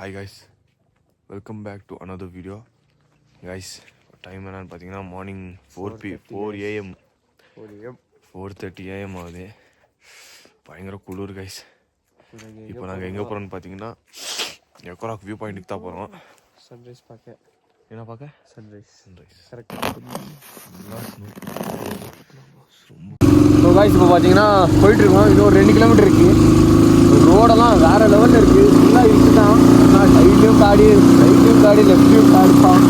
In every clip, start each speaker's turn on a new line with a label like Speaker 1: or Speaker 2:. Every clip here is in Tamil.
Speaker 1: Hi guys, welcome back to another video. Guys, time என்னன்னு பார்த்தீங்கன்னா மார்னிங் 4 AM 4:30 AM ஆகுது. பயங்கர குளிர் கைஸ். இப்போ நாங்கள் எங்கே போகிறோம்னு பார்த்தீங்கன்னா எக்கராக் வியூ பாயிண்ட்டுக்கு தான் போகிறோம்.
Speaker 2: சன்ரைஸ் பார்க்க.
Speaker 1: என்ன பார்க்க?
Speaker 2: சன்ரைஸ்
Speaker 1: கரெக்டாக.
Speaker 2: ஸோ காய்ஸ் இப்போ பார்த்தீங்கன்னா போயிட்டுருக்கோம். இன்னும் ஒரு 2 கிலோமீட்டர் இருக்குது. ரோடெல்லாம் வேறு லெவலில் இருக்குது. ஃபுல்லாக இருக்குது தான். சைட்லேயும் காடி, லெஃப்ட்லேயும் காடு தான்.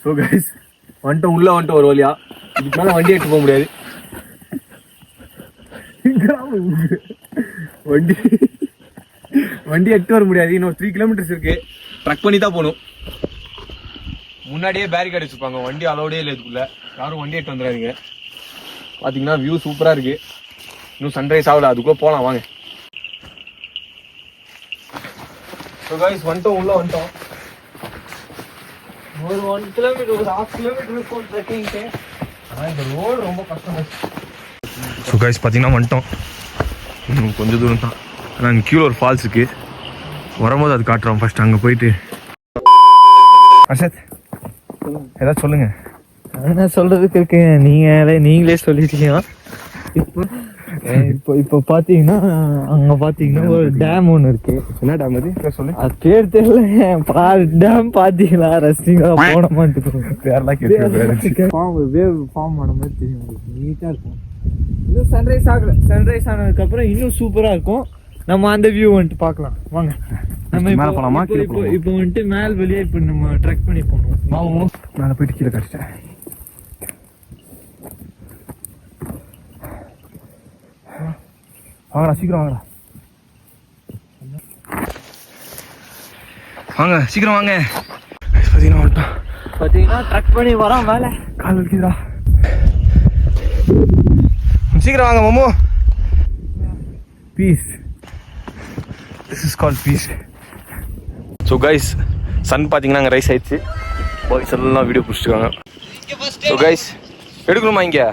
Speaker 2: ஸோ காய்ஸ் வந்துட்டு ஒரு வழியா இதுக்கு மேலே வண்டி எடுத்து போக முடியாது. வண்டி எடுத்து வர முடியாது. இன்னும் 3 கிலோமீட்டர்ஸ் இருக்குது. ட்ரக் பண்ணி தான் போகணும். முன்னாடியே பேரிகார்டு வச்சுருப்பாங்க. வண்டி அலோடே இல்லை இதுக்குள்ள. யாரும் வண்டி எடுத்து வந்துடாதீங்க. பார்த்தீங்கன்னா வியூ சூப்பராக இருக்குது. இன்னும் சன்ரைஸ் ஆகல, அதுக்குள்ளே போகலாம் வாங்க. ஸோ காய்ஸ் வந்துட்டோம். ஒரு 1 கிலோமீட்டர், ஒரு 1/2 கிலோமீட்டர் இருக்கும் ட்ரெக்கிங்க்கு. ஆனால் இந்த ரோடு ரொம்ப கஷ்டம்.
Speaker 1: ஸோ காய்ஸ் பார்த்தீங்கன்னா வந்துட்டோம். இன்னும் கொஞ்சம் தூரம் தான். ஆனால் இங்கே கீழே ஒரு ஃபால்ஸ் இருக்குது. வரும்போது அது காட்டுறோம். ஃபர்ஸ்ட் அங்கே போயிட்டு அர்ஷத் ஏதாவது சொல்லுங்க.
Speaker 2: என்ன சொல்றதுக்கு இருக்கு, நீங்களே சொல்லிட்டீங்க. இப்போ பாத்தீங்கன்னா அங்க பாத்தீங்கன்னா ஒரு டேம் ஒண்ணு இருக்கு.
Speaker 1: என்ன டேம் அது சொல்லு.
Speaker 2: அது பேர் தெரியல. டேம் பாத்தீங்களா? ரசிகா போன மாட்டேங்குது. வேவ் ஃபார்ம் ஆன மாதிரி தெரியும். நீட்டா இருக்கும். இன்னும் சன்ரைஸ் ஆனதுக்கு அப்புறம் இன்னும் சூப்பரா இருக்கும். நம்ம அந்த வியூ வந்துட்டு பார்க்கலாம் வாங்க. நம்ம மேலே போகலாமா? இப்போ வந்துட்டு மேல் வழியா இப்போ நம்ம ட்ரெக் பண்ணி போகணும்.
Speaker 1: மேலே போயிட்டு கீழே கடிச்சிட்டேன். வாங்கடா சீக்கிரம் வாங்க சீக்கிரம் வாங்க.
Speaker 2: பார்த்தீங்கன்னா ட்ரெக் பண்ணி வரோம். மேலே
Speaker 1: கால் வலிக்குதுடா. சீக்கிரம் வாங்க மம்மு. Peas. This is called peas. So guys sun பார்த்தீங்கன்னா அங்கே ரைஸ் ஆயிடுச்சு. பாய்ஸ் எல்லாம் வீடியோ பிடிச்சிருக்காங்க. ஸோ கைஸ் எடுக்கணுமா இங்கே?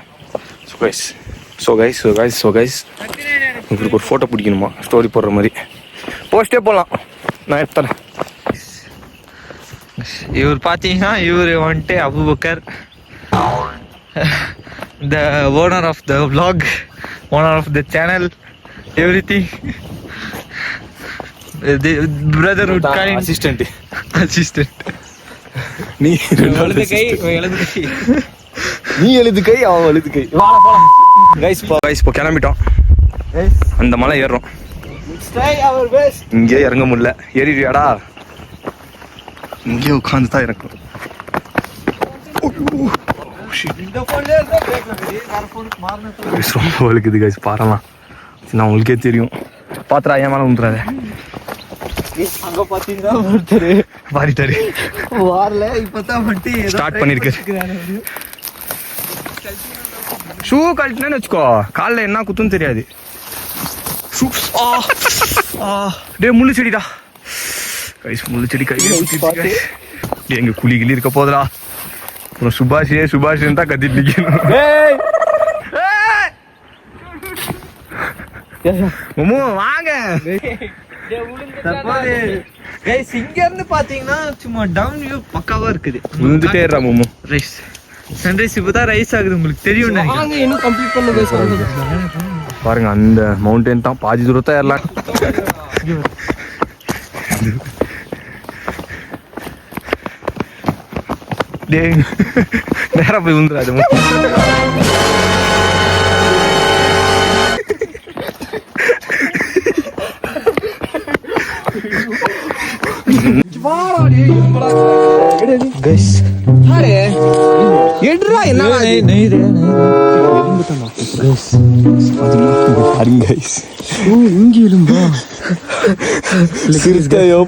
Speaker 1: ஸோ கைஸ் உங்களுக்கு ஒரு ஃபோட்டோ பிடிக்கணுமா? ஸ்டோரி போடுற மாதிரி போஸ்டே போடலாம். நான் எடுத்துறேன்.
Speaker 2: இவர் பார்த்தீங்கன்னா இவர் வந்துட்டு Abu Bakr, the owner of the vlog, owner of the channel, everything. The brotherhood kind
Speaker 1: assistant.
Speaker 2: நீ எழுது கை
Speaker 1: அவன் எழுது கை. கைஸ் இப்போ கிளம்பிட்டோம். அந்த மலை ஏறுறோம். இங்கே இறங்க முடியல. ஏறிடுவியாடா? இங்கே உட்காந்து தான் இறக்கும். ரொம்ப வலிக்குது கைஸ். பாறலாம் நான் உங்களுக்கே தெரியும். பாத்திரா ஏன் மேலே உந்துறாரு.
Speaker 2: அங்க பாத்தீங்கன்னா ஒருத்தர்
Speaker 1: பாடிட்டாரு.
Speaker 2: வாரல இப்பதான் வந்துட்டு
Speaker 1: ஸ்டார்ட் பண்ணிருக்காரு. ஷூ கழட்டினேன்னு வச்சுக்கோ, காலில் என்ன குத்துன்னு தெரியாது. டே முள்ளு செடிடா கைஸ். முள்ளு செடி கை எங்க குழி கிளி இருக்க போதா. அப்புறம் சுபாஷ் தான் கத்திட்டு நிக்கணும். வாங்க
Speaker 2: இங்க இருந்து பாத்தீங்கன்னா சும்மா டவுன் வியூ பக்காவா இருக்குது.
Speaker 1: விழுந்துட்டே இருறா மோமோ.
Speaker 2: ரைஸ் சன்ரைஸ் இப்பதான் ரைஸ் ஆகுது. உங்களுக்கு தெரியும். இன்னும் கம்ப்ளீட் பண்ண
Speaker 1: பாருங்க அந்த மவுண்டன் தான். பாதி தூரத்தை ஏறலாம். நேரம் போய் விழுந்துடாது.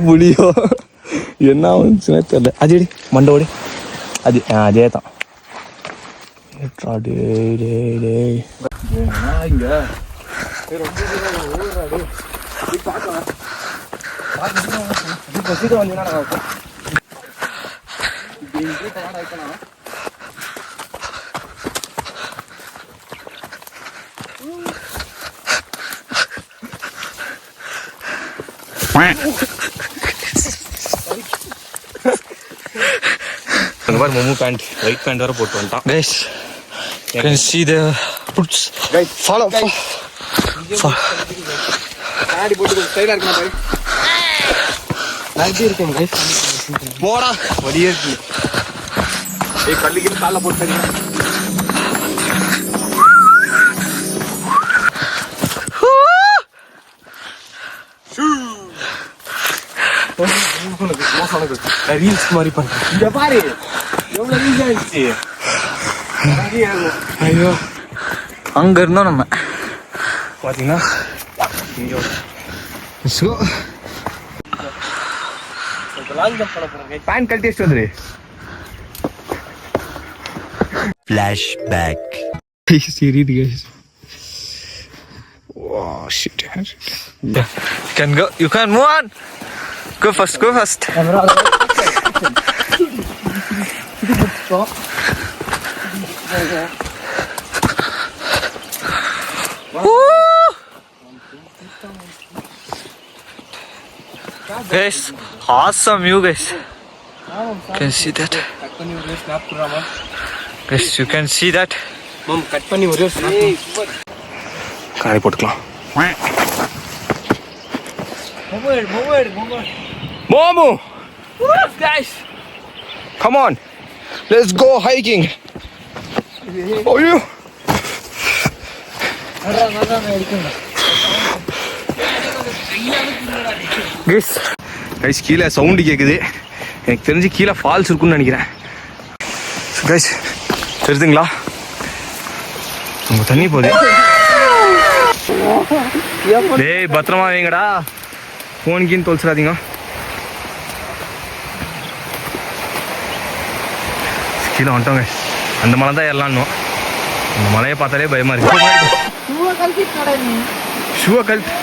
Speaker 1: புளியோ என்ன வந்துச்சுன்னா தெரியல. அது மண்டோடு அது அதே தான். அங்க பாரு மொமு பேண்ட் ஒயிட் பேண்ட் வர போட்டு வந்துட்டான்.
Speaker 2: Guys, you can see the boots.
Speaker 1: Guys, follow.
Speaker 2: ஆடி போட்டு ஸ்டைலா இருக்குமா பாய்? லைட் இருக்கேன் guys.
Speaker 1: போடா வலியே இருக்கு. ஏய் கல்லுக்கு கால்ல போட்டு
Speaker 2: ரீல்ஸ் மாதிரி பண்றேன். இங்க பாரு எவ்வளவு ஈஸியா இருந்துச்சு. ஐயோ அங்க இருந்தோம் நம்ம
Speaker 1: பாத்தீங்கன்னா இங்க
Speaker 2: லாங் ஜம்ப் பண்ண போறேன்.
Speaker 1: பேண்ட் கழட்டி வச்சுட்டு வந்துரு.
Speaker 3: Flashback.
Speaker 2: Serious guys.
Speaker 1: Oh shit.
Speaker 2: You can go. You can move on. Go first. Go first. Guys, awesome view guys. Can see that?
Speaker 1: Cut பண்ணி ஒரு ஸ்னாப் குறாமா.
Speaker 2: Guys, you can see that.
Speaker 1: மம் கட் பண்ணி ஒரே ஸ்னாப். காரை போட்டுக்கலாம். Momo!
Speaker 2: Guys.
Speaker 1: Come on. Let's go hiking. Oh you. Guys கீழே சவுண்டு கேட்குது. எனக்கு தெரிஞ்சு கீழே ஃபால்ஸ் இருக்குன்னு நினைக்கிறேன். கைஸ் தெரியுதுங்களா உங்க தண்ணி போகுது. டேய் பத்திரமா வைங்கடா, ஃபோன் கீன்னு தொலைச்சிடாதீங்க. கீழே வந்துட்டோங்க. அந்த மலை தான் ஏறலான்னு. அந்த மலையை பார்த்தாலே பயமா இருக்கு. ஷூவை கழட்டு.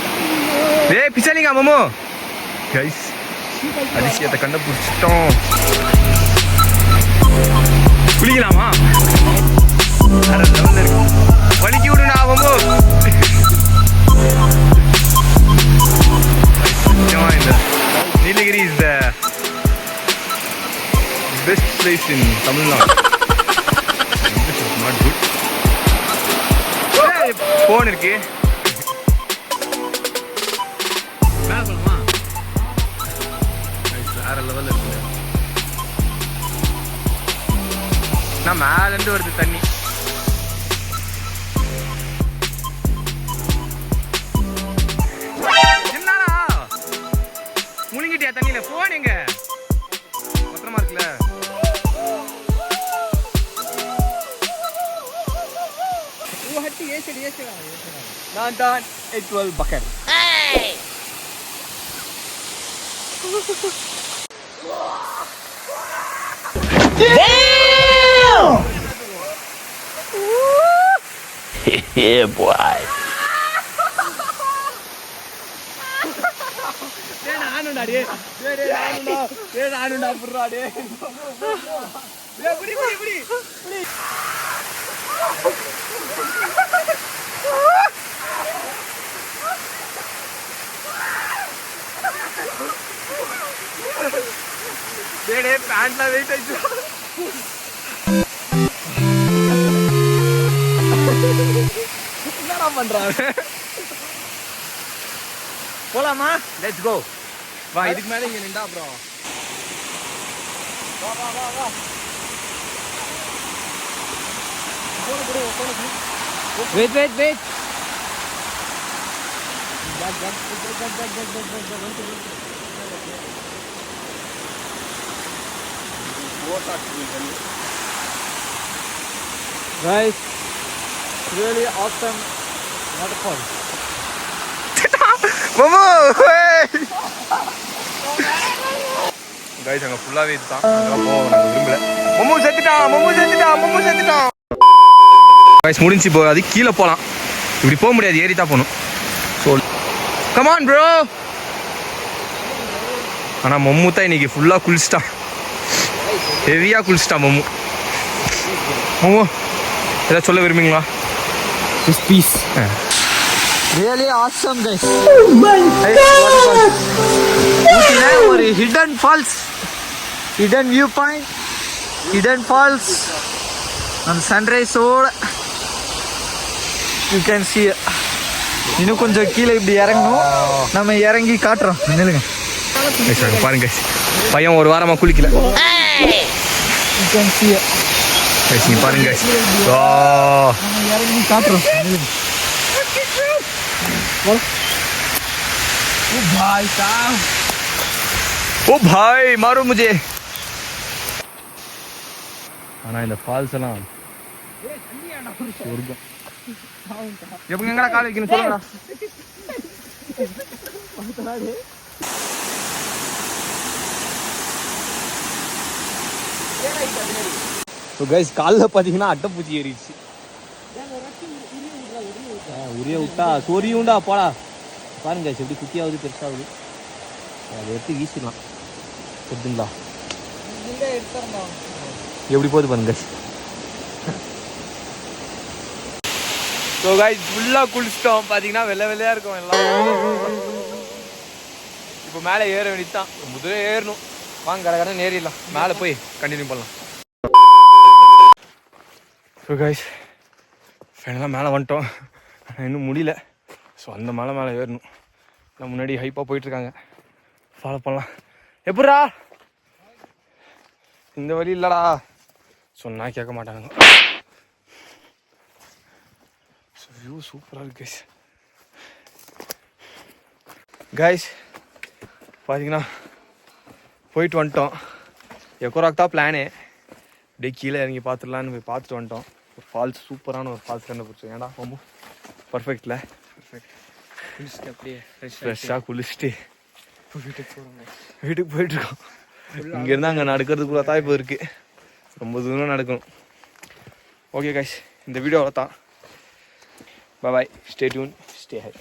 Speaker 1: டேய் பிச்சாலிங்க மாமோ. கைஸ் அதிசயத்தை கண்டுபிடிச்சிட்டோம். குளிக்கலாமா? வலிக்கி விடுனா மாமோ. இந்த Nilgiri is the best place in Tamil Nadu. Not good. Phone இருக்கு. வேற லெவலில் இருக்கு. நான் மேலேருந்து வருது தண்ணி. என்னடா முழுங்கிட்டியா தண்ணியில? போன் எங்க? பத்திரமா இருக்குல்ல? நான் தான் 12 பக்கர்.
Speaker 3: Yeah, boy.
Speaker 1: பேண்ட்ல வெயிட் ஆயிடுச்சு. என்னடா பண்றாங்க? போலாமா? Let's go. வா இதுக்கு மேல இங்க நின்றா அப்புறம். வா வா வா வா.
Speaker 2: Wait. Guys, really awesome waterfall.
Speaker 1: மாமா கைஸ் அங்க ஃபுல்லாவே இதுதான். அங்க போக நான் விரும்பல. மம்மு செத்துட்டான். கைஸ் முடிஞ்சு போ. அது கீழே போலாம். இப்படி போக முடியாது, ஏறி தான் போகணும். So come on bro. ஆனால் மம்மு தான் இன்னைக்கு ஃபுல்லாக குளிச்சிட்டான். ஹெவியாக குளிச்சிட்டான் மம்மு. ஏதாவது சொல்ல விரும்புங்களா?
Speaker 2: Just peace. Really awesome guys. Oh my God. Falls, hidden view point, hidden falls. அந்த சன்ரைஸோட யூ கேன் see. இன்னும் கொஞ்சம் கீழே இப்படி இறங்கணும், நம்ம இறங்கி காட்டுறோம். நில்லுங்க
Speaker 1: பாருங்க, பையன் ஒரு வாரமா குளிக்கல.
Speaker 2: You can see.
Speaker 1: நீங்க பாருங்க,
Speaker 2: நம்ம இறங்கி காட்டுறோம். நில்லுங்க. ओ भाई साहब,
Speaker 1: ओ भाई मारो मुझे. ஆனா இந்த ஃபால்ஸ் எல்லாம் சொர்க்கம். எப்பங்க எங்கடா கால் வைக்கணும் சொல்லுங்கடா. ஸோ கைஸ், காலில் பார்த்தீங்கன்னா அட்டைப்பூச்சி ஏறிடுச்சு. உரிய விட்டா சொரியுண்டா போடா. பாருங்க எப்படி குட்டியாவது பெருசாகுது. அதை எடுத்து வீசிடலாம். எடுத்துங்களா எப்படி போகுது பாருங்க. ஸோ கைஸ், ஃபுல்லாக குளிச்சிட்டோம். பார்த்தீங்கன்னா வெள்ளை வெள்ளையாக இருக்கும் எல்லாம். இப்போ மேலே ஏற வேண்டியதுதான். முதலே ஏறணும். வாங்க கடை ஏறிடலாம். மேலே போய் கண்டினியூ பண்ணலாம். ஸோ கைஸ், ஃபைனலாக மேலே வந்துட்டோம். இன்னும் முடியல. ஸோ அந்த மேலே ஏறணும். நான் முன்னாடி ஹைப்பாக போயிட்டுருக்காங்க, ஃபாலோ பண்ணலாம். எப்படா இந்த வழி இல்லைடா சொன்னால் கேட்க மாட்டாங்க. ஸோ வியூ சூப்பராக இருக்கு கைஸ். பார்த்தீங்கன்னா போயிட்டு வந்துட்டோம். எக்கோராக் தான் பிளானே. அப்படியே கீழே இறங்கி பார்த்துடலான்னு போய் பார்த்துட்டு வந்துட்டோம். ஒரு ஃபால்ஸ், சூப்பரான ஒரு ஃபால்ஸ் கண்டுபிடிச்சோம். ஏன்டா ரொம்ப பர்ஃபெக்டில் குளிச்சுட்டு அப்படியே ஃப்ரெஷ்ஷாக குளிச்சுட்டு வீட்டுக்கு போயிட்டுருக்கோம். இங்கேருந்து அங்கே நடக்கிறதுக்குள்ள தான் இப்போ இருக்குது. ரொம்ப தூரம் நடக்கணும். ஓகே கைஸ், இந்த வீடியோ அவ்வளோதான். பாய், ஸ்டே டியூன், ஸ்டே ஹை.